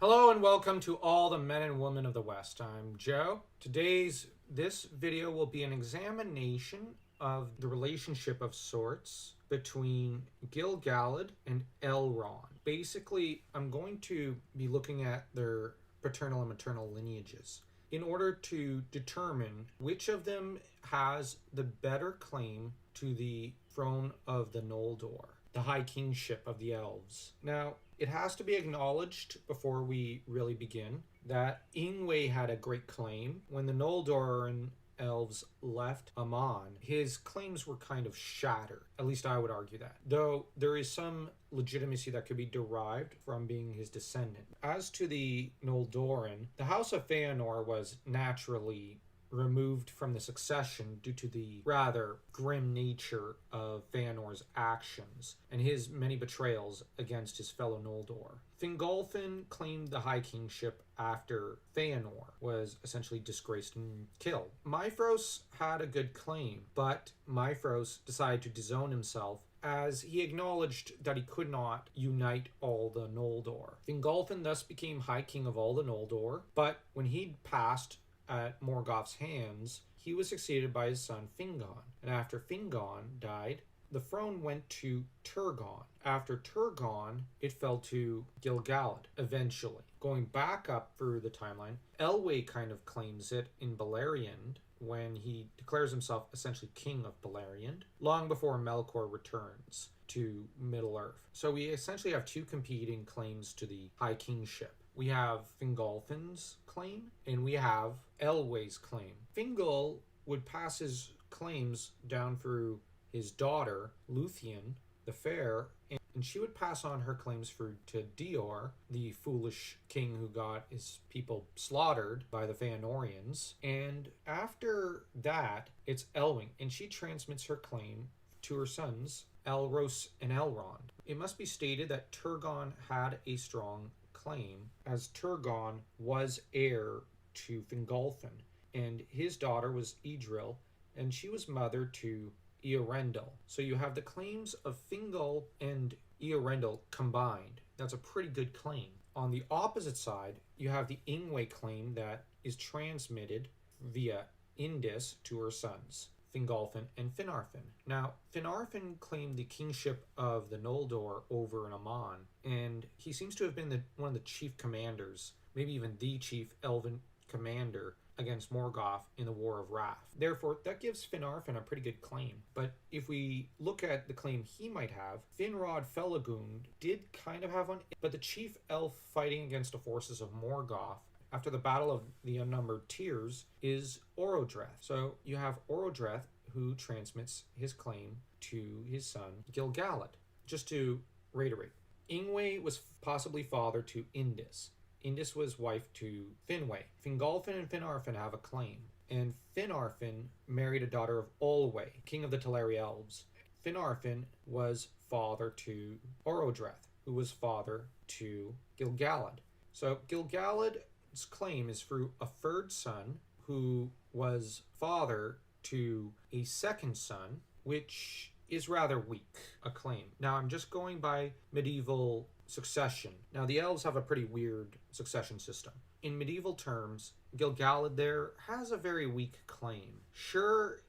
Hello and welcome to all the men and women of the West. I'm Joe. This video will be an examination of the relationship of sorts between Gil-Galad and Elrond. Basically, I'm going to be looking at their paternal and maternal lineages in order to determine which of them has the better claim to the throne of the Noldor, the high kingship of the elves. Now, it has to be acknowledged before we really begin that Ingwe had a great claim. When the Noldoran elves left Aman, his claims were kind of shattered. At least I would argue that. Though there is some legitimacy that could be derived from being his descendant. As to the Noldoran, the House of Feanor was naturally removed from the succession due to the rather grim nature of Feanor's actions and his many betrayals against his fellow Noldor. Fingolfin claimed the High Kingship after Feanor was essentially disgraced and killed. Maefhros had a good claim, but Maefhros decided to disown himself as he acknowledged that he could not unite all the Noldor. Fingolfin thus became High King of all the Noldor, but when he passed at Morgoth's hands, he was succeeded by his son Fingon. And after Fingon died, the throne went to Turgon. After Turgon, it fell to Gil-Galad, eventually. Going back up through the timeline, Elwë kind of claims it in Beleriand when he declares himself essentially king of Beleriand, long before Melkor returns to Middle-earth. So we essentially have two competing claims to the High Kingship. We have Fingolfin's claim, and we have Elwë's claim. Fingol would pass his claims down through his daughter, Luthien the Fair, and she would pass on her claims through to Dior, the foolish king who got his people slaughtered by the Feanorians. And after that, it's Elwë, and she transmits her claim to her sons, Elros and Elrond. It must be stated that Turgon had a strong claim, as Turgon was heir to Fingolfin, and his daughter was Idril, and she was mother to Eärendil. So you have the claims of Fingol and Eärendil combined. That's a pretty good claim. On the opposite side, you have the Ingwe claim that is transmitted via Indis to her sons, Fingolfin and Finarfin. Now, Finarfin claimed the kingship of the Noldor over in Aman, and he seems to have been one of the chief commanders, maybe even the chief elven commander against Morgoth in the War of Wrath. Therefore, that gives Finarfin a pretty good claim. But if we look at the claim he might have, Finrod Felagund did kind of have one, but the chief elf fighting against the forces of Morgoth after the Battle of the Unnumbered Tears is Orodreth. So you have Orodreth, who transmits his claim to his son Gil-Galad. Just to reiterate, Ingwe was possibly father to Indis. Indis was wife to Finwë. Fingolfin and Finarfin have a claim, and Finarfin married a daughter of Olwë, king of the Teleri elves. Finarfin was father to Orodreth, who was father to Gil-Galad. So Gil-Galad's claim is through a third son, who was father to a second son, which is rather weak a claim. Now, I'm just going by medieval succession. Now, the elves have a pretty weird succession system. In medieval terms, Gil-Galad there has a very weak claim. Sure,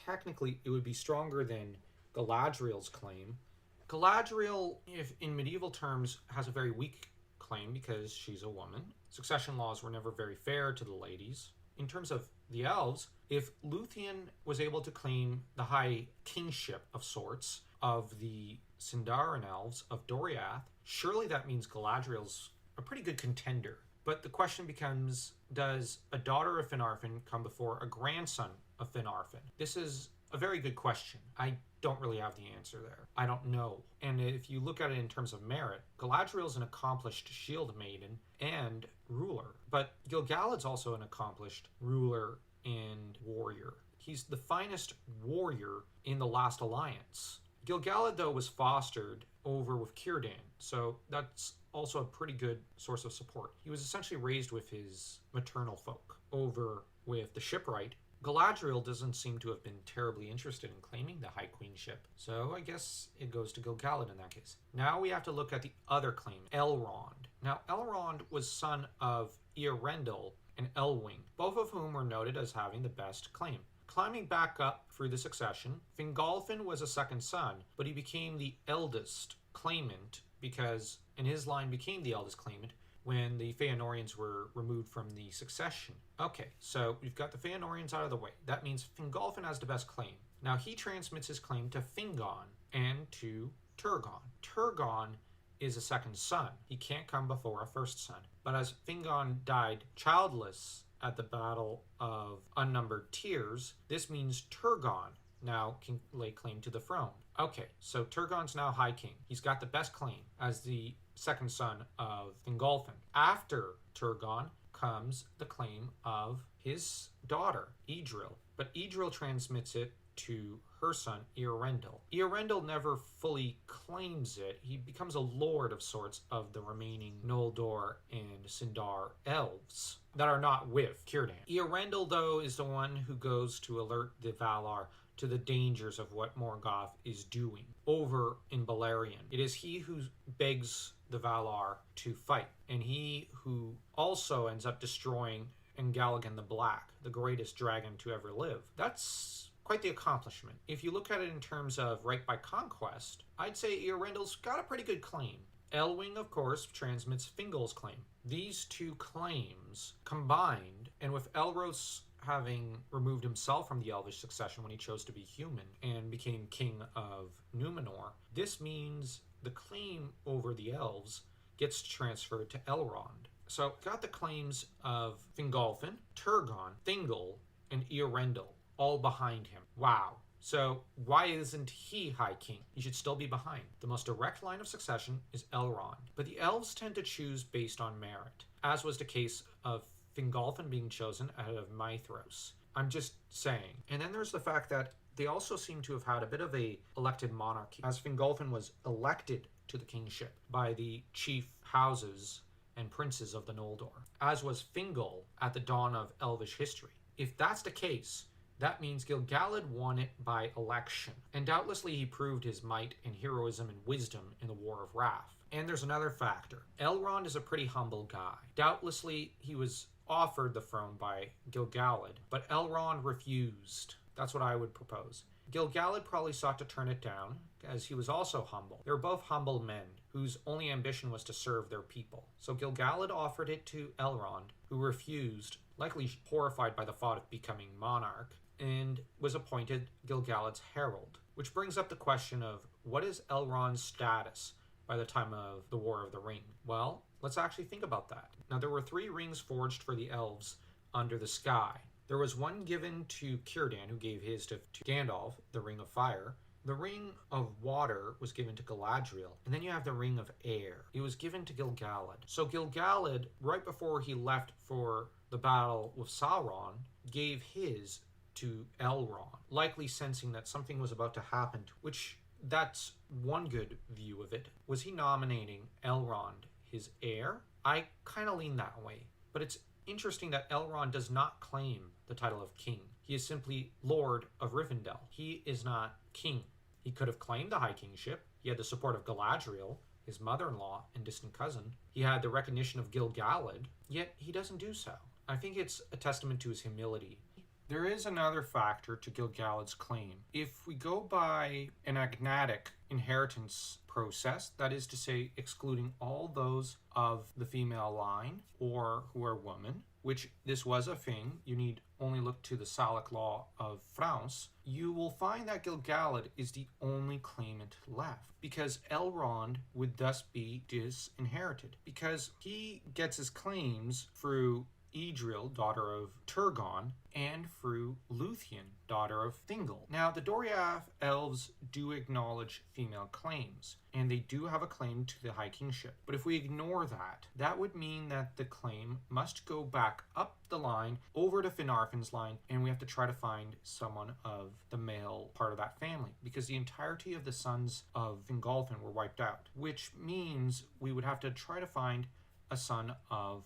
technically, it would be stronger than Galadriel's claim. Galadriel, if in medieval terms, has a very weak claim because she's a woman. Succession laws were never very fair to the ladies. In terms of the elves, if Luthien was able to claim the high kingship of sorts of the Sindarin elves of Doriath, surely that means Galadriel's a pretty good contender. But the question becomes, does a daughter of Finarfin come before a grandson of Finarfin? This is a very good question. I don't really have the answer there. I don't know. And if you look at it in terms of merit, Galadriel's an accomplished shield maiden and ruler. But Gil-Galad's also an accomplished ruler and warrior. He's the finest warrior in the Last Alliance. Gil-Galad, though, was fostered over with Círdan, so that's also a pretty good source of support. He was essentially raised with his maternal folk over with the shipwright. Galadriel doesn't seem to have been terribly interested in claiming the High Queenship, so I guess it goes to Gil-Galad in that case. Now we have to look at the other claim, Elrond. Now, Elrond was son of Earendil and Elwing, both of whom were noted as having the best claim. Climbing back up through the succession, Fingolfin was a second son, but he became the eldest claimant because, and his line became the eldest claimant when the Feanorians were removed from the succession. Okay, so we've got the Feanorians out of the way. That means Fingolfin has the best claim. Now he transmits his claim to Fingon and to Turgon. Turgon is a second son. He can't come before a first son. But as Fingon died childless at the Battle of Unnumbered Tears, this means Turgon now can lay claim to the throne. Okay, so Turgon's now High King. He's got the best claim as the second son of Fingolfin. After Turgon comes the claim of his daughter, Idril. But Idril transmits it to her son, Earendil. Earendil never fully claims it. He becomes a lord of sorts of the remaining Noldor and Sindar elves that are not with Círdan. Earendil, though, is the one who goes to alert the Valar to the dangers of what Morgoth is doing over in Beleriand. It is he who begs the Valar to fight, and he who also ends up destroying Engalagan the Black, the greatest dragon to ever live. That's quite the accomplishment. If you look at it in terms of right by conquest, I'd say Earendil's got a pretty good claim. Elwing, of course, transmits Fingol's claim. These two claims combined, and with Elros having removed himself from the Elvish succession when he chose to be human and became king of Númenor, this means the claim over the elves gets transferred to Elrond. So got the claims of Fingolfin, Turgon, Thingol, and Earendil all behind him. Wow. So why isn't he High King? He should still be behind. The most direct line of succession is Elrond, but the elves tend to choose based on merit, as was the case of Fingolfin being chosen ahead of Maethros. I'm just saying. And then there's the fact that they also seem to have had a bit of a elected monarchy, as Fingolfin was elected to the kingship by the chief houses and princes of the Noldor, as was Fingol at the dawn of Elvish history. If that's the case, that means Gil-Galad won it by election, and doubtlessly he proved his might and heroism and wisdom in the War of Wrath. And there's another factor. Elrond is a pretty humble guy. Doubtlessly he was offered the throne by Gil-Galad, but Elrond refused. That's what I would propose. Gil-Galad probably sought to turn it down, as he was also humble. They were both humble men, whose only ambition was to serve their people. So Gil-Galad offered it to Elrond, who refused, likely horrified by the thought of becoming monarch, and was appointed Gil-Galad's herald. Which brings up the question of, what is Elrond's status by the time of the War of the Ring? Well, let's actually think about that. Now, there were 3 rings forged for the elves under the sky. There was one given to Círdan, who gave his to Gandalf, the Ring of Fire. The Ring of Water was given to Galadriel. And then you have the Ring of Air. It was given to Gil-Galad. So Gil-Galad, right before he left for the battle with Sauron, gave his to Elrond, likely sensing that something was about to happen, which that's one good view of it. Was he nominating Elrond his heir? I kind of lean that way. But it's interesting that Elrond does not claim the title of king. He is simply Lord of Rivendell. He is not king. He could have claimed the High Kingship. He had the support of Galadriel, his mother-in-law and distant cousin. He had the recognition of Gil-Galad, yet he doesn't do so. I think it's a testament to his humility. There is another factor to Gil-Galad's claim. If we go by an agnatic inheritance process, that is to say, excluding all those of the female line or who are women, which this was a thing, you need only look to the Salic law of France, you will find that Gil-Galad is the only claimant left, because Elrond would thus be disinherited, because he gets his claims through Idril, daughter of Turgon, and through Luthien, daughter of Thingol. Now, the Doriath elves do acknowledge female claims, and they do have a claim to the High Kingship. But if we ignore that, that would mean that the claim must go back up the line, over to Finarfin's line, and we have to try to find someone of the male part of that family, because the entirety of the sons of Fingolfin were wiped out, which means we would have to try to find a son of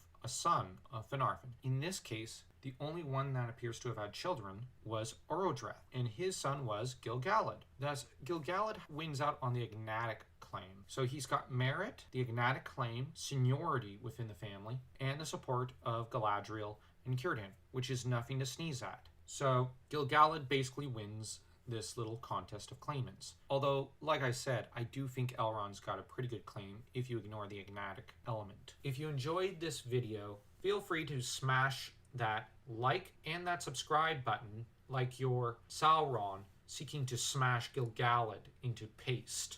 Finarfin. In this case, the only one that appears to have had children was Orodreth, and his son was Gil-Galad. Thus, Gil-Galad wins out on the agnatic claim. So he's got merit, the Agnatic claim, seniority within the family, and the support of Galadriel and Círdan, which is nothing to sneeze at. So Gil-Galad basically wins this little contest of claimants. Although, like I said, I do think Elrond's got a pretty good claim if you ignore the Agnatic element. If you enjoyed this video, feel free to smash that like and that subscribe button like you're Sauron seeking to smash Gil-Galad into paste.